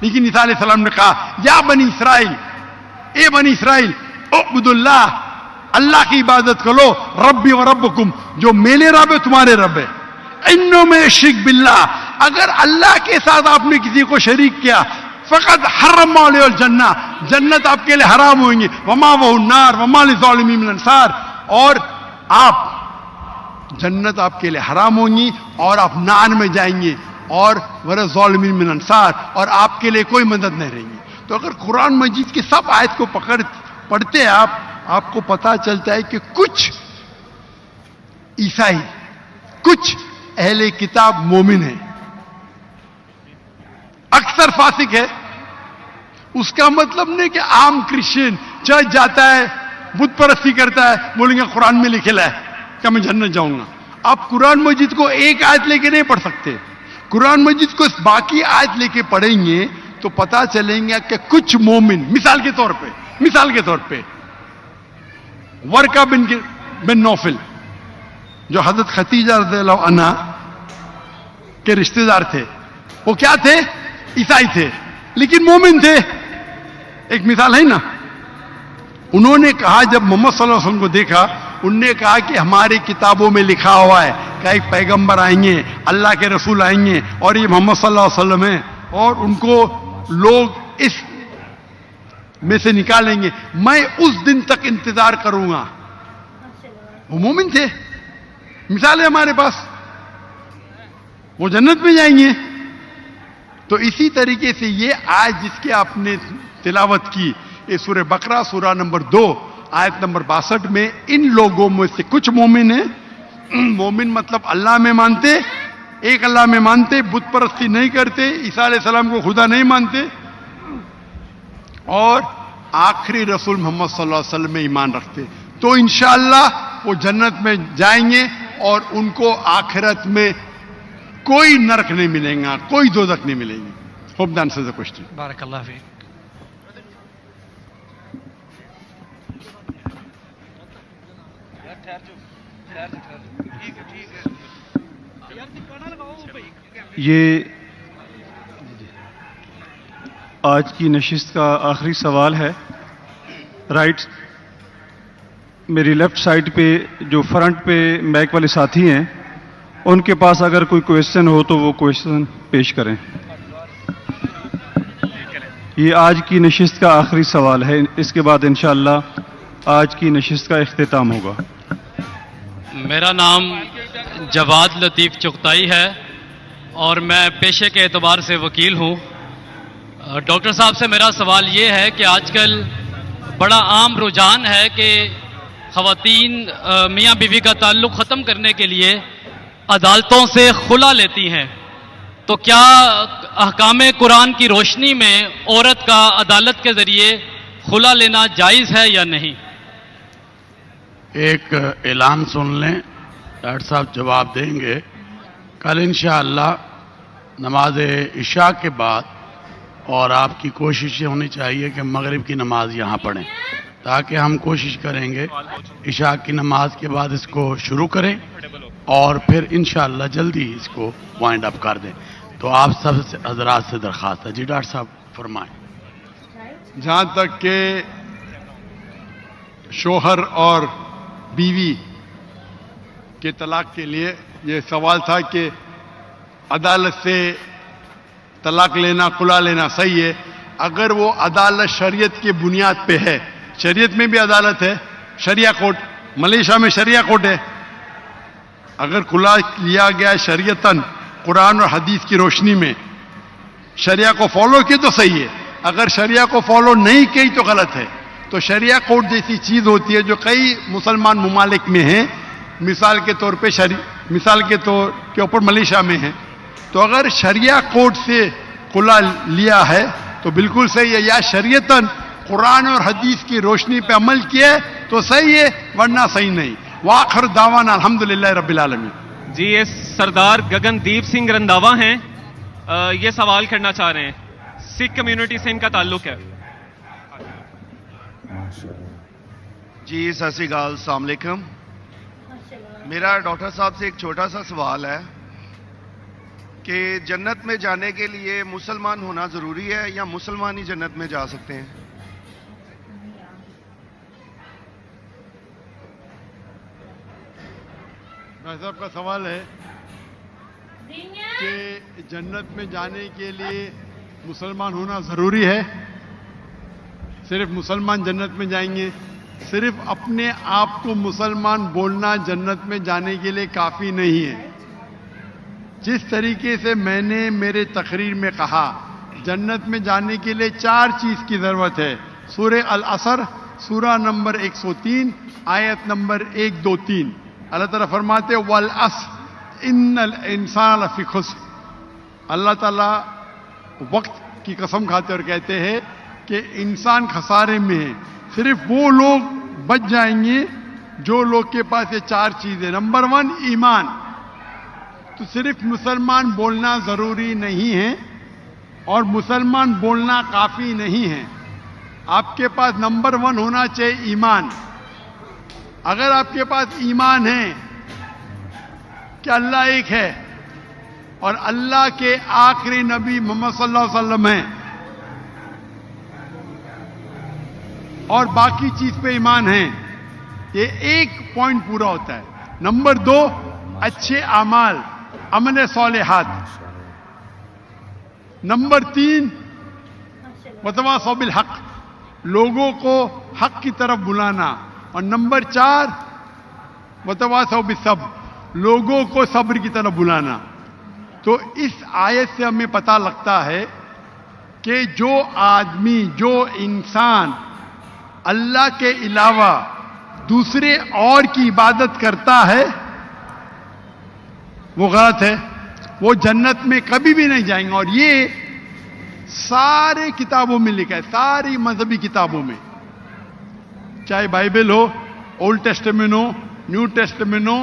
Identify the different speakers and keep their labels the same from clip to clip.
Speaker 1: لیکن عیسیٰ علیہ السلام نے کہا یا بنی اسرائیل، اے بنی اسرائیل، اعبدوا اللہ، اللہ کی عبادت کرو، ربی و ربکم، جو میرے رب ہے تمہارے رب ہے، انہوں میں شرک باللہ، اگر اللہ کے ساتھ آپ نے کسی کو شریک کیا، فقط حرم علیہ الجنہ، جنت آپ کے لیے حرام ہوئیں گی، وما وہ النار وما للظالمین من انصار، اور آپ جنت آپ کے لیے حرام ہوں گی اور آپ نار میں جائیں گے، اور ولا ظالمین من انصار، اور آپ کے لیے کوئی مدد نہیں رہے گی۔ تو اگر قرآن مجید کی سب آیت کو پڑھتے ہیں آپ کو پتہ چلتا ہے کہ کچھ عیسائی، کچھ اہل کتاب مومن ہیں، اکثر فاسق ہے۔ اس کا مطلب نہیں کہ عام کرسچن چرچ جاتا ہے، بت پرستی کرتا ہے، بولیں گے قرآن میں لکھا ہے کہ میں جنت جاؤں گا۔ آپ قرآن مجید کو ایک آیت لے کے نہیں پڑھ سکتے، قرآن مجید کو باقی آیت لے کے پڑھیں گے تو پتا چلیں گے کہ کچھ مومن، مثال کے طور پہ ورقہ بن نوفل جو حضرت خدیجہ رضی اللہ عنہا کے رشتہ دار تھے، وہ کیا تھے؟ عیسائی تھے لیکن مومن تھے۔ ایک مثال ہے نا، انہوں نے کہا جب محمد صلی اللہ علیہ وسلم کو دیکھا، انہوں نے کہا کہ ہماری کتابوں میں لکھا ہوا ہے کہ ایک پیغمبر آئیں گے، اللہ کے رسول آئیں گے، اور یہ محمد صلی اللہ علیہ وسلم ہیں، اور ان کو لوگ اس میں سے نکالیں گے، میں اس دن تک انتظار کروں گا۔ وہ مومن تھے، مثال ہے ہمارے پاس، وہ جنت میں جائیں گے۔ تو اسی طریقے سے یہ آیت جس کی آپ نے تلاوت کی، یہ سورہ بقرہ سورہ نمبر 2 آیت نمبر 62 میں ان لوگوں میں سے کچھ مومن ہیں، مومن مطلب اللہ میں مانتے، ایک اللہ میں مانتے، بت پرستی نہیں کرتے، عیسیٰ علیہ السلام کو خدا نہیں مانتے، اور آخری رسول محمد صلی اللہ علیہ وسلم میں ایمان رکھتے، تو انشاءاللہ وہ جنت میں جائیں گے اور ان کو آخرت میں کوئی نرک نہیں ملے گا، کوئی دوزخ نہیں ملے گی۔ Hope the answers the question.
Speaker 2: بارک اللہ فیک۔
Speaker 3: یہ آج کی نشست کا آخری سوال ہے۔ رائٹ، میری لیفٹ سائڈ پہ جو فرنٹ پہ میک والے ساتھی ہیں، ان کے پاس اگر کوئی کویشچن ہو تو وہ کویشچن پیش کریں۔ یہ آج کی نشست کا آخری سوال ہے، اس کے بعد انشاءاللہ آج کی نشست کا اختتام ہوگا۔
Speaker 2: میرا نام جواد لطیف چغتائی ہے اور میں پیشے کے اعتبار سے وکیل ہوں۔ ڈاکٹر صاحب سے میرا سوال یہ ہے کہ آج کل بڑا عام رجحان ہے کہ خواتین میاں بیوی کا تعلق ختم کرنے کے لیے عدالتوں سے خلا لیتی ہیں، تو کیا احکام قرآن کی روشنی میں عورت کا عدالت کے ذریعے خلا لینا جائز ہے یا نہیں؟
Speaker 1: ایک اعلان سن لیں، ڈاکٹر صاحب جواب دیں گے۔ کل انشاءاللہ نماز عشاء کے بعد، اور آپ کی کوشش یہ ہونی چاہیے کہ مغرب کی نماز یہاں پڑھیں، تاکہ ہم کوشش کریں گے عشاء کی نماز کے بعد اس کو شروع کریں اور پھر انشاءاللہ جلدی اس کو وائنڈ اپ کر دیں۔ تو آپ سب حضرات سے درخواست ہے۔ جی ڈاکٹر صاحب فرمائیں۔ جہاں تک کہ شوہر اور بیوی کے طلاق کے لیے یہ سوال تھا کہ عدالت سے طلاق لینا، خلا لینا صحیح ہے اگر وہ عدالت شریعت کی بنیاد پہ ہے۔ شریعت میں بھی عدالت ہے، شریعہ کورٹ، ملیشیا میں شریعہ کورٹ ہے۔ اگر خلا لیا گیا شریعتاً قرآن اور حدیث کی روشنی میں، شریعہ کو فالو کی تو صحیح ہے، اگر شریعہ کو فالو نہیں کی تو غلط ہے۔ تو شریعہ کورٹ جیسی چیز ہوتی ہے جو کئی مسلمان ممالک میں ہیں، مثال کے طور پہ مثال کے طور کے اوپر ملیشیا میں ہے، تو اگر شریعہ کورٹ سے خلا لیا ہے تو بالکل صحیح ہے، یا شریعتاً قرآن اور حدیث کی روشنی پہ عمل کیا ہے تو صحیح ہے، ورنہ صحیح نہیں۔ وآخر دعوانا الحمدللہ رب العالمین۔
Speaker 4: جی یہ سردار گگن دیپ سنگھ رنداوا ہیں، یہ سوال کرنا چاہ رہے ہیں، سکھ کمیونٹی سے ان کا تعلق ہے۔
Speaker 5: جی ست سری اکال، السلام علیکم۔ میرا ڈاکٹر صاحب سے ایک چھوٹا سا سوال ہے کہ جنت میں جانے کے لیے مسلمان ہونا ضروری ہے یا مسلمان ہی جنت میں جا سکتے ہیں؟
Speaker 1: بھائی صاحب کا سوال ہے کہ جنت میں جانے کے لیے مسلمان ہونا ضروری ہے؟ صرف مسلمان جنت میں جائیں گے؟ صرف اپنے آپ کو مسلمان بولنا جنت میں جانے کے لیے کافی نہیں ہے. جس طریقے سے میں نے میرے تقریر میں کہا جنت میں جانے کے لیے 4 چیز کی ضرورت ہے. سورہ العصر سورہ نمبر 103 آیت نمبر 1 2 3 اللہ تعالیٰ فرماتے والعصر ان الانسان لفی خسر. اللہ تعالیٰ وقت کی قسم کھاتے اور کہتے ہیں کہ انسان خسارے میں ہے. صرف وہ لوگ بچ جائیں گے جو لوگ کے پاس یہ 4 چیزیں. نمبر 1 ایمان. تو صرف مسلمان بولنا ضروری نہیں ہے اور مسلمان بولنا کافی نہیں ہے. آپ کے پاس نمبر 1 ہونا چاہیے ایمان. اگر آپ کے پاس ایمان ہے کہ اللہ ایک ہے اور اللہ کے آخری نبی محمد صلی اللہ علیہ وسلم ہیں اور باقی چیز پہ ایمان ہے، یہ ایک پوائنٹ پورا ہوتا ہے. نمبر 2 اچھے اعمال، عمل صالحات. نمبر 3 وتواصوا بالحق، لوگوں کو حق کی طرف بلانا. اور نمبر 4 وتواصوا بالصبر، لوگوں کو صبر کی طرف بلانا. تو اس آیت سے ہمیں پتہ لگتا ہے کہ جو آدمی، جو انسان اللہ کے علاوہ دوسرے اور کی عبادت کرتا ہے وہ غلط ہے، وہ جنت میں کبھی بھی نہیں جائیں گے. اور یہ سارے کتابوں میں لکھا ہے، ساری مذہبی کتابوں میں، چاہے بائبل ہو، اولڈ ٹیسٹمنٹ ہو، نیو ٹیسٹمنٹ ہو،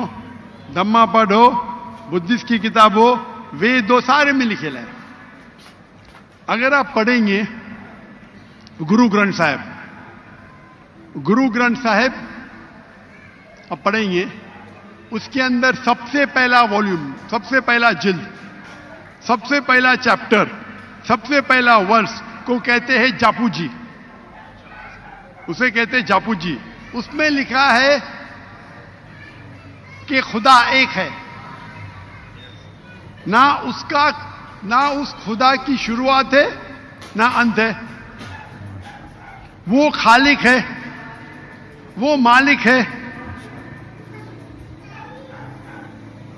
Speaker 1: دھما پڑھ ہو، بدھسٹ کی کتاب ہو، وید ہو، سارے میں لکھے ہے. اگر آپ پڑھیں گے گرو گرنتھ صاحب، گرو گرنتھ صاحب آپ پڑھیں گے، اس کے اندر سب سے پہلا والیوم، سب سے پہلا جلد، سب سے پہلا چیپٹر، سب سے پہلا ورس کو کہتے ہیں جاپو جی. اسے کہتے ہیں جاپو جی. اس میں لکھا ہے کہ خدا ایک ہے، نہ اس خدا کی شروعات ہے نہ انت ہے. وہ خالق ہے، وہ مالک ہے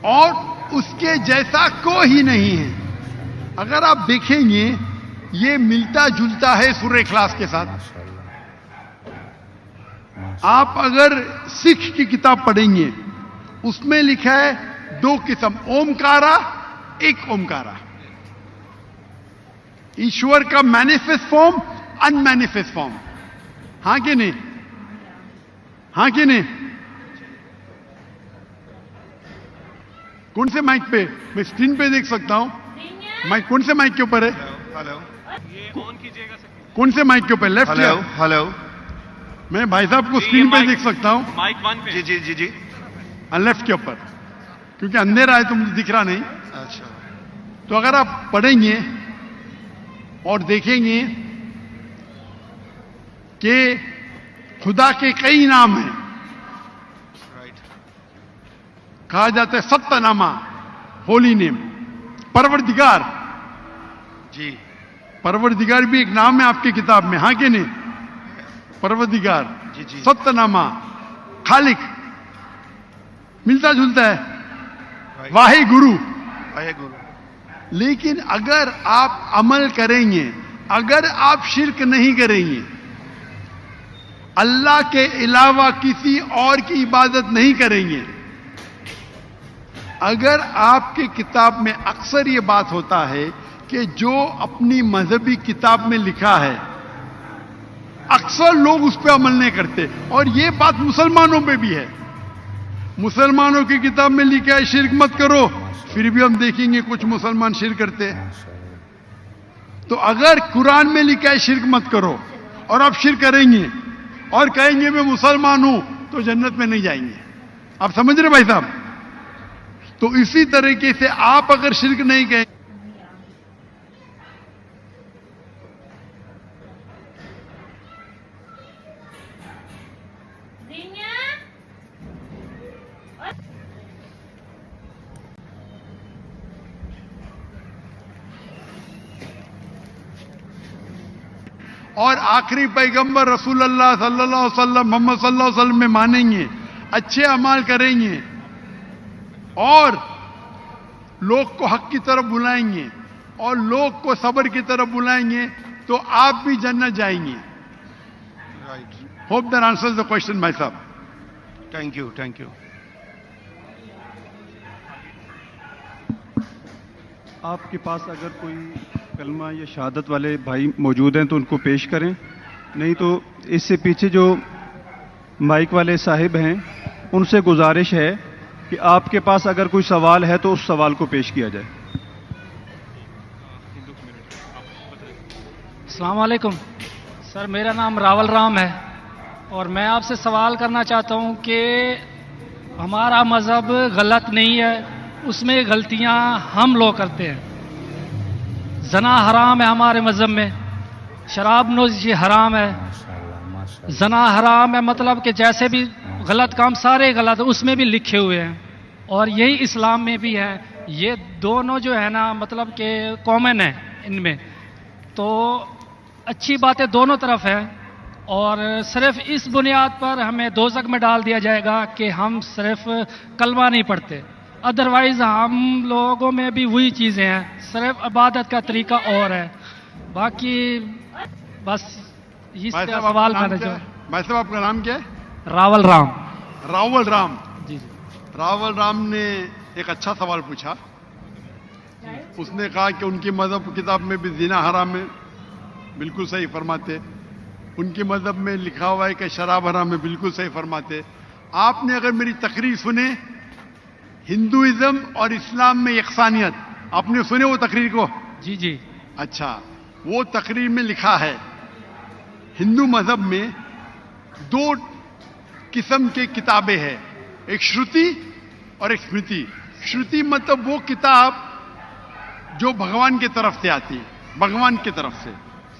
Speaker 1: اور اس کے جیسا کوئی ہی نہیں ہے. اگر آپ دیکھیں گے یہ ملتا جلتا ہے سورہ اخلاص کے ساتھ. آپ اگر سکھ کی کتاب پڑھیں گے اس میں لکھا ہے 2 قسم، اومکارا، ایک اومکارا. ایشور کا مینیفیسٹ فارم، ان مینیفیسٹ فارم. ہاں کہ نہیں؟ ہاں کہ نہیں؟ کون سے مائک پہ؟ میں اسکرین پہ دیکھ سکتا ہوں. مائک کون سے مائک کے اوپر ہے؟
Speaker 5: ہلو
Speaker 4: یہ آن کیجیے گا.
Speaker 1: کون سے مائک کے اوپر؟ لیفٹ یا
Speaker 5: ہلو ہلو
Speaker 1: میں بھائی صاحب کو اسکرین پہ دیکھ سکتا ہوں.
Speaker 4: مائک 1 پہ.
Speaker 5: جی جی جی جی.
Speaker 1: لیفٹ کے اوپر، کیونکہ اندھیرا ہے تو مجھے دکھ رہا نہیں.
Speaker 5: اچھا
Speaker 1: تو اگر آپ پڑھیں گے اور دیکھیں گے کہ خدا کے کئی نام ہیں.
Speaker 5: رائٹ.
Speaker 1: کہا جاتا ہے ستہ نامہ، ہولی نیم. پروردگار،
Speaker 5: جی
Speaker 1: پروردگار بھی ایک نام ہے آپ کی کتاب میں. ہاں کہ نہیں؟ پروردگار،
Speaker 5: جی جی.
Speaker 1: ستہ نامہ، خالق، ملتا جلتا ہے.
Speaker 5: رائٹ.
Speaker 1: واحد گرو.
Speaker 5: واحد گرو.
Speaker 1: لیکن اگر آپ عمل کریں گے، اگر آپ شرک نہیں کریں گے، اللہ کے علاوہ کسی اور کی عبادت نہیں کریں گے، اگر آپ کی کتاب میں اکثر یہ بات ہوتا ہے کہ جو اپنی مذہبی کتاب میں لکھا ہے اکثر لوگ اس پہ عمل نہیں کرتے. اور یہ بات مسلمانوں پہ بھی ہے. مسلمانوں کی کتاب میں لکھا ہے شرک مت کرو، پھر بھی ہم دیکھیں گے کچھ مسلمان شرک کرتے ہیں. تو اگر قرآن میں لکھا ہے شرک مت کرو اور آپ شرک کریں گے اور کہیں گے میں مسلمان ہوں تو جنت میں نہیں جائیں گے. آپ سمجھ رہے بھائی صاحب؟ تو اسی طریقے سے آپ اگر شرک نہیں کہیں और आखिरी पैगंबर रसूल अल्लाह सल्लल्लाहु अलैहि वसल्लम मोहम्मद सल्लल्लाहु अलैहि वसल्लम में मानेंगे, अच्छे अमाल करेंगे और लोग को हक की तरफ बुलाएंगे और लोग को सब्र की तरफ बुलाएंगे तो आप भी जन्नत जाएंगे. Hope that answers the question my साहब.
Speaker 5: Thank you, thank you.
Speaker 3: आपके पास अगर कोई कलमा या शहादत वाले भाई मौजूद हैं तो उनको पेश करें, नहीं तो इससे पीछे जो माइक वाले साहिब हैं उनसे गुजारिश है कि आपके पास अगर कोई सवाल है तो उस सवाल को पेश किया जाए.
Speaker 6: अस्सलाम वालेकुम सर, मेरा नाम रावल राम है और मैं आपसे सवाल करना चाहता हूं कि हमारा मज़हब गलत नहीं है, उसमें गलतियां हम लोग करते हैं. जना हराम है हमारे मज़हब में, शराब नोशी हराम है, जना हराम है, मतलब कि जैसे भी गलत काम सारे गलत उसमें भी लिखे हुए हैं और यही इस्लाम में भी है. ये दोनों जो है ना मतलब कि कॉमन है इनमें, तो अच्छी बातें दोनों तरफ हैं और सिर्फ इस बुनियाद पर हमें दोज़ख में डाल दिया जाएगा कि हम सिर्फ कलमा नहीं पढ़ते. अदरवाइज हम लोगों में भी वही चीज़ें हैं, सिर्फ इबादत का तरीका और है. बाकी बस इस सवाल मैंने जो.
Speaker 1: भाई साहब आपका नाम क्या है?
Speaker 6: रावल राम.
Speaker 1: रावल राम.
Speaker 6: जी जी.
Speaker 1: रावल राम ने एक अच्छा सवाल पूछा. उसने कहा कि उनकी मजहब किताब में भी जिना हराम है, बिल्कुल सही फरमाते. उनकी मजहब में लिखा हुआ है कि शराब हराम है, बिल्कुल सही फरमाते. आपने अगर मेरी तकरीर सुने हिंदुइज्म और इस्लाम में यकसानियत, आपने सुने वो तकरीर को?
Speaker 6: जी जी.
Speaker 1: अच्छा, वो तकरीर में लिखा है हिंदू मजहब में दो किस्म के किताबें हैं, एक श्रुति और एक स्मृति. श्रुति मतलब वो किताब जो भगवान की तरफ से आती है, भगवान की तरफ से.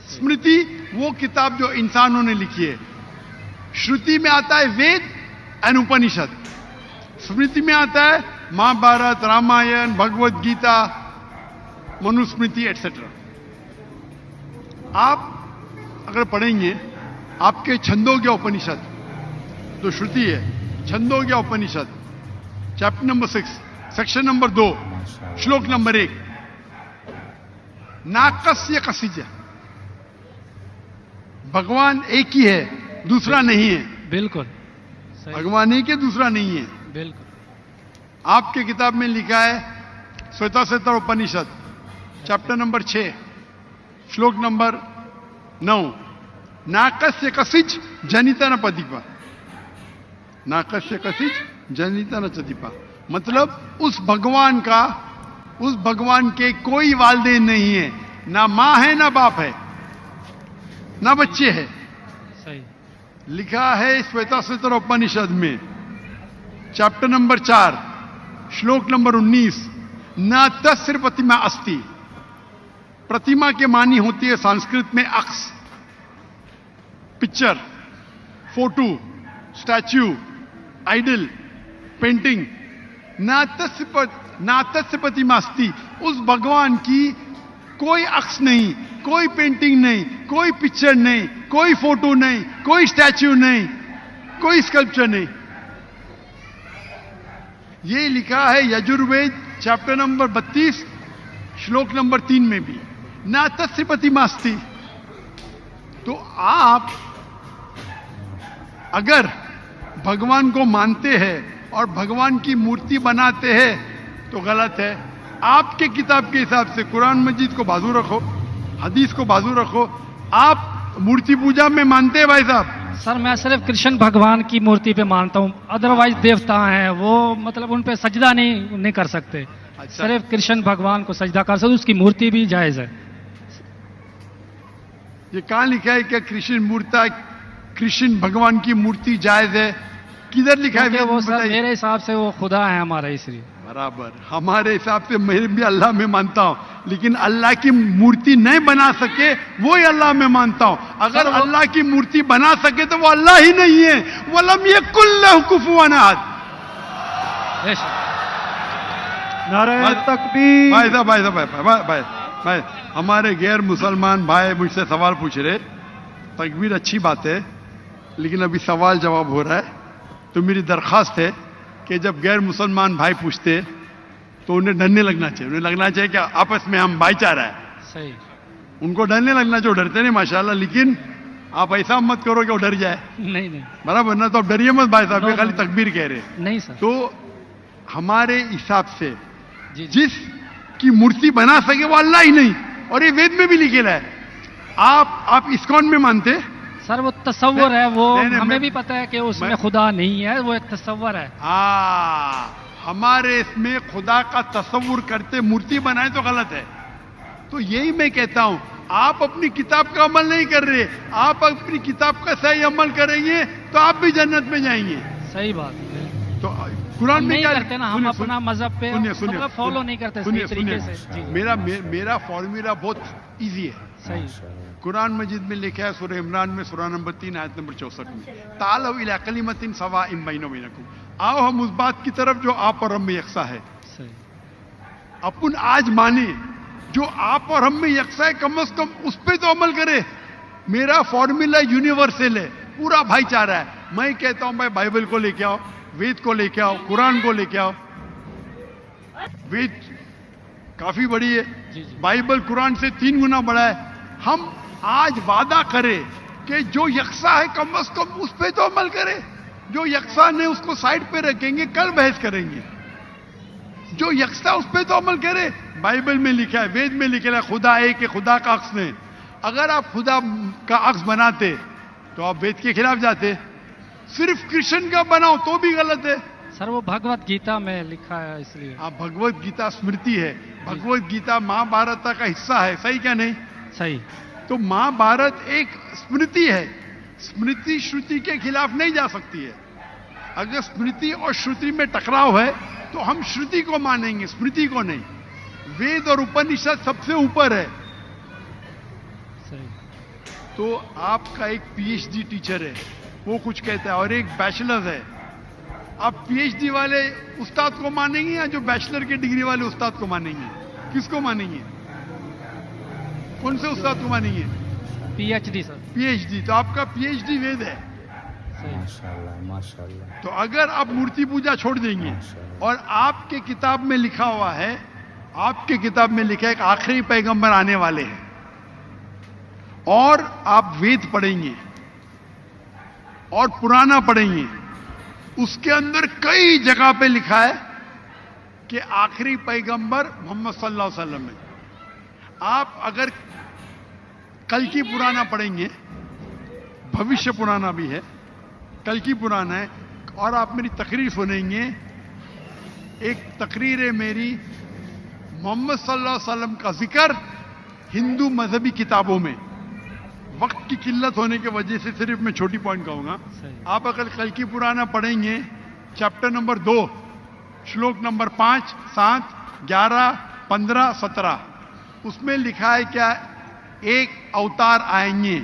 Speaker 1: स्मृति वो किताब जो इंसानों ने लिखी है. श्रुति में आता है वेद एंड उपनिषद, स्मृति में आता है महाभारत, रामायण, भगवत गीता, मनुस्मृति एटसेट्रा. आप अगर पढ़ेंगे आपके छंदोग्य उपनिषद तो श्रुति है, छंदोग्य उपनिषद चैप्टर नंबर 6 सेक्शन नंबर 2 श्लोक नंबर 1, नाकस्य कसिज, भगवान एक ही है, दूसरा नहीं है.
Speaker 6: बिल्कुल
Speaker 1: भगवान एक है, दूसरा नहीं है.
Speaker 6: बिल्कुल.
Speaker 1: आपके किताब में लिखा है श्वेताश्वेतर उपनिषद चैप्टर नंबर 6 श्लोक नंबर 9, नाकस्य कसिच जनिता न पदीपा. नाकस्य कसिच जनिता न चदीपा मतलब उस भगवान का, उस भगवान के कोई वालिदैन नहीं है, ना मां है ना बाप है ना बच्चे है.
Speaker 6: सही.
Speaker 1: लिखा है श्वेताश्वेतर उपनिषद में चैप्टर नंबर 4 श्लोक नंबर 19, न तस्य प्रतिमा अस्ति. प्रतिमा के मानी होती है संस्कृत में अक्स, picture, photo, statue, idol, painting. न तस्य प्रतिमा अस्ति, उस भगवान की कोई अक्स नहीं, कोई पेंटिंग नहीं, कोई पिक्चर नहीं, कोई फोटो नहीं, कोई स्टैच्यू नहीं, कोई स्कल्पचर नहीं. ये लिखा है यजुर्वेद चैप्टर नंबर 32 श्लोक नंबर 3 में भी, ना तस्य प्रतिमास्ति. तो आप अगर भगवान को मानते हैं और भगवान की मूर्ति बनाते हैं तो गलत है. आपके किताब के हिसाब से कुरान मजीद को बाजू रखो, हदीस को बाजू रखो. आप मूर्ति पूजा में मानते हैं भाई साहब?
Speaker 6: सर मैं सिर्फ कृष्ण भगवान की मूर्ति पे मानता हूँ, अदरवाइज देवता हैं वो मतलब उन पे सजदा नहीं कर सकते.
Speaker 1: अच्छा.
Speaker 6: सिर्फ कृष्ण भगवान को सजदा कर सकते, उसकी मूर्ति भी जायज है.
Speaker 1: ये कहां लिखा है कि कृष्ण भगवान की मूर्ति जायज है? किधर लिखा है?
Speaker 6: वो सर
Speaker 1: बताइए.
Speaker 6: मेरे हिसाब से वो खुदा है हमारा, इसलिए.
Speaker 1: बराबर, हमारे हिसाब से मैं भी अल्लाह में मानता हूं, लेकिन अल्लाह की मूर्ति नहीं बना सके वो ही अल्लाह में मानता हूं. अगर अल्लाह की मूर्ति बना सके तो वो अल्लाह ही नहीं है. वलम यकुल लहु कुफुवन अहद.
Speaker 3: नारे तकबीर.
Speaker 1: भाई साहब, भाई, हमारे गैर मुसलमान भाई मुझसे सवाल पूछ रहे तकबीर अच्छी बात है, लेकिन अभी सवाल जवाब हो रहा है। तो मेरी दरख्वास्त है कि जब गैर मुसलमान भाई पूछते तो उन्हें डरने लगना चाहिए। उन्हें लगना चाहिए कि आपस में हम भाईचारा है।
Speaker 6: सही।
Speaker 1: उनको डरने लगना चाहिए। डरते नहीं माशाल्लाह, लेकिन आप ऐसा मत करो कि वो डर जाए,
Speaker 6: नहीं नहीं
Speaker 1: बराबर ना? तो आप डरिए मत भाई साहब,
Speaker 6: No,
Speaker 1: ये खाली
Speaker 6: no.
Speaker 1: तकबीर कह रहे हैं।
Speaker 6: नहीं सर।
Speaker 1: तो हमारे हिसाब से
Speaker 6: जी जी
Speaker 1: जिस की मूर्ति बना सके वो अल्लाह ही नहीं, और ये वेद में भी लिखेला है। आप इस्कॉन में मानते हैं?
Speaker 6: सर, वो तस्वर है, वो
Speaker 1: नहीं,
Speaker 6: हमें
Speaker 1: मैं-
Speaker 6: भी पता है कि उसमें
Speaker 1: मैं-
Speaker 6: खुदा नहीं है, वो एक तस्वर है।
Speaker 1: हमारे इसमें खुदा का तस्वुर करते मूर्ति बनाए तो गलत है। तो यही मैं कहता हूं, आप अपनी किताब का अमल नहीं कर रहे, आप अपनी किताब का सही अमल करेंगे तो आप भी जन्नत में जाएंगे।
Speaker 6: सही बात है।
Speaker 1: तो कुरान
Speaker 6: हम
Speaker 1: में
Speaker 6: नहीं
Speaker 1: क्या
Speaker 6: करते ना, हम
Speaker 1: सुनिए,
Speaker 6: अपना मजहब पे
Speaker 1: सुनिए,
Speaker 6: मतलब फॉलो नहीं करते सही
Speaker 1: सुनिए,
Speaker 6: तरीके
Speaker 1: सुनिए।
Speaker 6: से। जी जी,
Speaker 1: मेरा फॉर्मूला बहुत इजी है।
Speaker 6: सही।
Speaker 1: कुरान मजीद में लिखा है, सूरह इमरान में सूरह नंबर 3 आयत नंबर 64 में, तालौ इला कलिमतिन सवाइन बैना बैनकुम, आओ हम उस बात की तरफ जो आप और हम में यकसा है।
Speaker 6: सही।
Speaker 1: अपन आज माने जो आप और हम में यकसा है, कम से कम उस पे तो अमल करे। मेरा फॉर्मूला यूनिवर्सल है, पूरा भाईचारा है। मैं कहता हूं भाई बाइबल को लेके आओ, वेद को लेके आओ, कुरान को लेके आओ। वेद काफी बड़ी है,
Speaker 6: जी जी,
Speaker 1: बाइबल कुरान से 3 गुना बड़ा है। हम आज वादा करें कि जो यकसा है कम से कम उस पे तो अमल करें। जो यकसा नहीं उसको साइड पे रखेंगे, कल बहस करेंगे। जो यकसा उस पे तो अमल करे। बाइबल में लिखा है, वेद में लिखा है, खुदा एक है, खुदा का अक्स नहीं। अगर आप खुदा का अक्स बनाते तो आप वेद के खिलाफ जाते। सिर्फ कृष्ण का बनाओ तो भी गलत है।
Speaker 6: सर, वो भगवत गीता में लिखा है इसलिए।
Speaker 1: आप भगवत गीता स्मृति है, भगवत गीता महाभारत का हिस्सा है, सही क्या नहीं?
Speaker 6: सही।
Speaker 1: तो महाभारत एक स्मृति है, स्मृति श्रुति के खिलाफ नहीं जा सकती है। अगर स्मृति और श्रुति में टकराव है तो हम श्रुति को मानेंगे, स्मृति को नहीं। वेद और उपनिषद सबसे ऊपर है।
Speaker 6: सही।
Speaker 1: तो आपका एक पीएचडी टीचर है, वो कुछ कहता है, और एक बैचलर है। आप पीएचडी वाले उस्ताद को मानेंगे या जो बैचलर की डिग्री वाले उस्ताद को मानेंगे? किसको मानेंगे? कौन से उस्ताद को मानेंगे?
Speaker 6: PhD sir.
Speaker 1: पीएचडी। तो आपका पीएचडी वेद है।
Speaker 6: सही।
Speaker 7: माशाल्लाह माशाल्लाह।
Speaker 1: तो अगर आप मूर्ति पूजा छोड़ देंगे और आपके किताब में लिखा हुआ है, आपके किताब में लिखा है कि आखिरी पैगंबर आने वाले हैं, और आप वेद पढ़ेंगे और पुराना पढ़ेंगे, उसके अंदर कई जगह पे लिखा है कि आखिरी पैगंबर मोहम्मद सल्लल्लाहु अलैहि वसल्लम है। आप अगर कल की पुराना पढ़ेंगे, भविष्य पुराना भी है, कल की पुराना है, और आप मेरी तकरीर सुनेंगे। एक तकरीर है मेरी, मोहम्मद सल्लल्लाहु अलैहि वसल्लम का जिक्र हिंदू मजहबी किताबों में। वक्त की किल्लत होने की वजह से सिर्फ मैं छोटी पॉइंट कहूंगा।
Speaker 6: सही।
Speaker 1: आप अगर कल की पुराना पढ़ेंगे, चैप्टर नंबर 2, श्लोक नंबर 5, 7, 11, 15, 17, उसमें लिखा है क्या? एक अवतार आएंगे,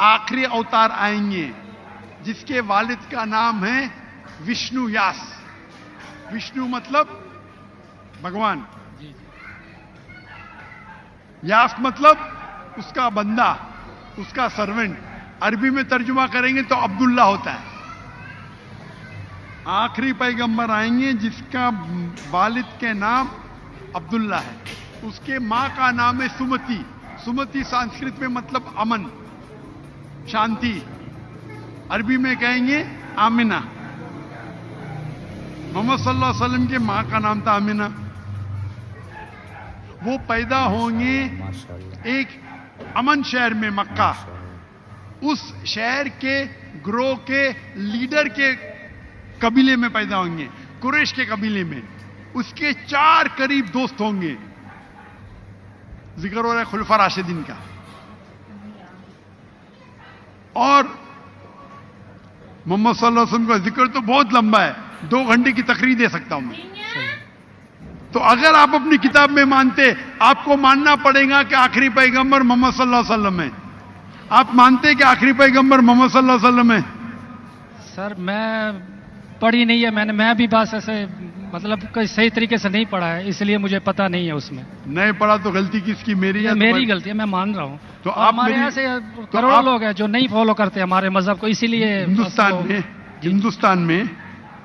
Speaker 1: आखिरी अवतार आएंगे, जिसके वालिद का नाम है विष्णु व्यास। विष्णु मतलब भगवान,
Speaker 6: जी जी,
Speaker 1: व्यास मतलब उसका बंदा, उसका सर्वेंट। अरबी में तर्जुमा करेंगे तो अब्दुल्ला होता है। आखिरी पैगंबर आएंगे जिसका वालिद के नाम अब्दुल्ला है, उसके मां का नाम है सुमति। सुमति संस्कृत में मतलब अमन, शांति। अरबी में कहेंगे आमिना। मोहम्मद सल्लल्लाहु अलैहि वसल्लम के मां का नाम था आमिना। वो पैदा होंगे
Speaker 7: माशाल्लाह
Speaker 1: एक अमन शहर में, मक्का। उस शहर के ग्रोह के लीडर के कबीले में पैदा होंगे, कुरैश के कबीले में। उसके 4 करीब दोस्त होंगे। जिक्र हो रहा है खुलफा राशिदीन का। और मोहम्मद सल्लल्लाहु अलैहि वसल्लम का जिक्र तो बहुत लंबा है, 2 घंटे की तकरीर दे सकता हूं मैं। तो अगर आप अपनी किताब में मानते, आपको मानना पड़ेगा कि आखिरी पैगंबर मोहम्मद सल्लल्लाहु अलैहि वसल्लम है। आप मानते कि आखिरी पैगंबर मोहम्मद सल्लल्लाहु अलैहि वसल्लम है?
Speaker 6: सर मैं पढ़ी नहीं है मैंने, मैं भी बस ऐसे मतलब कोई सही तरीके से नहीं पढ़ा है, इसलिए मुझे पता नहीं है उसमें।
Speaker 1: नहीं पढ़ा तो गलती किसकी, मेरी
Speaker 6: ये
Speaker 1: या
Speaker 6: मेरी
Speaker 1: तुम्हारी?
Speaker 6: गलती है, मैं मान रहा हूँ।
Speaker 1: तो
Speaker 6: और
Speaker 1: आप
Speaker 6: हमारे
Speaker 1: मेरी-
Speaker 6: ऐसे
Speaker 1: तो
Speaker 6: करोड़ों
Speaker 1: आप-
Speaker 6: लोग हैं जो नहीं फॉलो करते हमारे मजहब को, इसीलिए
Speaker 1: हिंदुस्तान में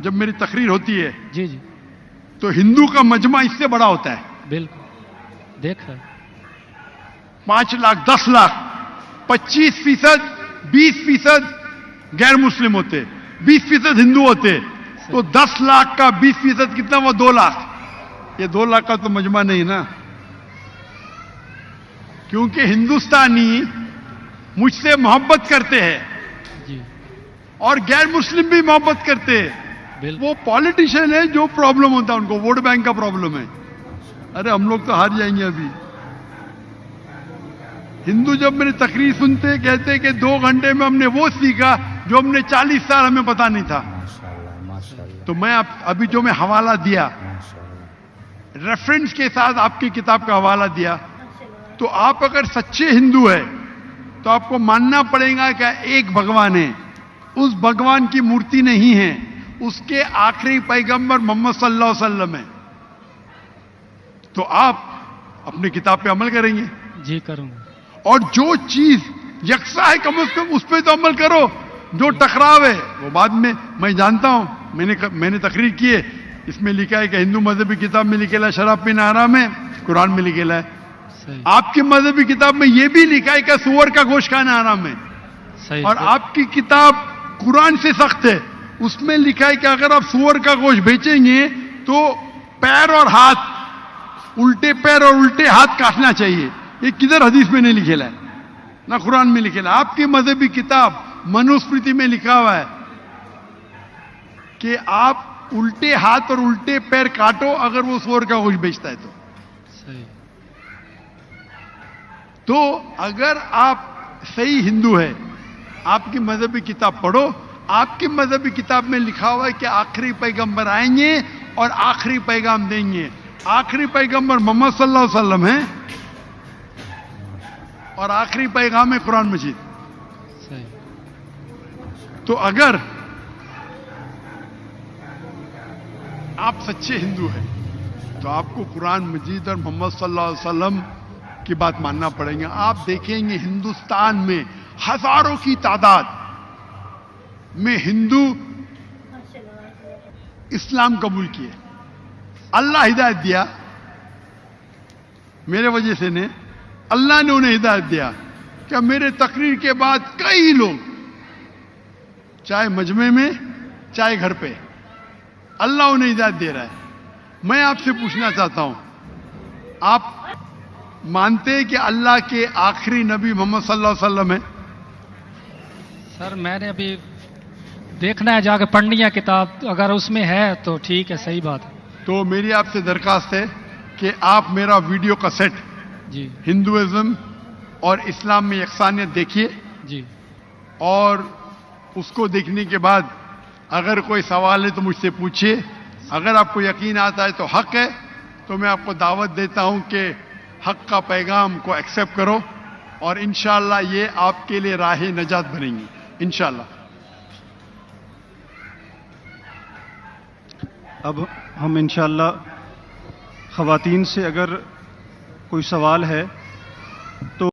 Speaker 1: जब मेरी तकरीर होती है
Speaker 6: जी जी
Speaker 1: तो हिंदू का मजमा इससे बड़ा होता है।
Speaker 6: बिल्कुल देखा है।
Speaker 1: 5 लाख, 10 लाख, 25%, 20% गैर मुस्लिम होते, 20% हिंदू होते, तो 10 लाख का 20% कितना हुआ? 2 लाख। ये 2 लाख का तो मजमा नहीं ना, क्योंकि हिंदुस्तानी मुझसे मोहब्बत करते हैं
Speaker 6: जी
Speaker 1: और गैर मुस्लिम भी मोहब्बत करते हैं।
Speaker 6: बिल्कुल
Speaker 1: वो पॉलिटिशियन है जो प्रॉब्लम होता है उनको, वोट बैंक का प्रॉब्लम है। अरे हम लोग तो हार जाएंगे अभी। हिंदू जब मेरी तकरीर सुनते कहते कि 2 घंटे में हमने वो सीखा जो हमने 40 साल हमें पता नहीं था।
Speaker 7: माशाल्लाह माशाल्लाह
Speaker 1: तो मैं अभी जो मैं हवाला दिया,
Speaker 7: माशाल्लाह
Speaker 1: रेफरेंस के साथ आपकी किताब का हवाला दिया, तो आप अगर सच्चे हिंदू है तो आपको मानना पड़ेगा कि एक भगवान है, उस भगवान की मूर्ति नहीं है, उसके आखिरी पैगंबर मोहम्मद सल्लल्लाहु अलैहि वसल्लम है। तो आप अपनी किताब पे अमल करेंगे
Speaker 6: जी करूँगा।
Speaker 1: और जो चीज यकसा है कम से कम उस पर तो अमल करो। जो टकराव है वो बाद में, मैं जानता हूं, मैंने तकरीर की है, इसमें लिखा है कि हिंदू मजहबी किताब में लिखेला है शराब पीना हराम है, कुरान में लिखेला है।
Speaker 6: सही
Speaker 1: आपकी मजहबी किताब में यह भी लिखा है कि सुअर का गोश्त खाना हराम है।
Speaker 6: सही
Speaker 1: और आपकी किताब कुरान से सख्त है, उसमें लिखा है कि अगर आप सुअर का गोश्त बेचेंगे तो पैर और हाथ, उल्टे पैर और उल्टे हाथ काटना चाहिए। ये किधर हदीस में नहीं लिखेला है, ना कुरान में लिखेला। आपकी मजहबी किताब मनुस्मृति में लिखा हुआ है कि आप उल्टे हाथ और उल्टे पैर काटो अगर वो सुअर का गोश्त बेचता है तो।
Speaker 6: सही
Speaker 1: तो अगर आप सही हिंदू है, आपकी मजहबी किताब पढ़ो। आपकी मजहबी किताब में लिखा हुआ है कि आखिरी पैगंबर आएंगे और आखिरी पैगाम देंगे। आखिरी पैगंबर मोहम्मद सल्लल्लाहु अलैहि वसल्लम है और आखिरी पैगाम है कुरान मजीद।
Speaker 6: सही
Speaker 1: तो अगर आप सच्चे हिंदू हैं तो आपको कुरान मजीद और मोहम्मद सल्लल्लाहु अलैहि वसल्लम की बात मानना पड़ेगी। आप देखेंगे हिंदुस्तान में हजारों की तादाद में हिंदू इस्लाम कबूल किए। अल्लाह हिदायत दिया, मेरे वजह से ने, अल्लाह ने उन्हें हिदायत दिया। क्या मेरे तकरीर के बाद कई लोग, चाहे मजमे में चाहे घर पे, अल्लाह उन्हें हिदायत दे रहा है। मैं आपसे पूछना चाहता हूं, आप मानते हैं कि अल्लाह के आखिरी नबी मोहम्मद सल्लल्लाहु अलैहि वसल्लम है?
Speaker 6: सर मैंने अभी देखना है, जाके पढ़नी है किताब, अगर उसमें है तो ठीक है, सही बात है।
Speaker 1: तो मेरी आपसे दरखास्त है कि आप मेरा वीडियो कैसेट
Speaker 6: जी
Speaker 1: हिंदुइज्म और इस्लाम में यकसानियत देखिए,
Speaker 6: जी
Speaker 1: और उसको देखने के बाद अगर कोई सवाल है तो मुझसे पूछिए। अगर आपको यकीन आता है तो हक है, तो मैं आपको दावत देता हूं कि हक का पैगाम को एक्सेप्ट करो और इंशाअल्लाह ये आपके लिए राह नजात बनेंगी इंशाअल्लाह।
Speaker 3: अब हम इंशाअल्लाह ख़वातीन से अगर कोई सवाल है तो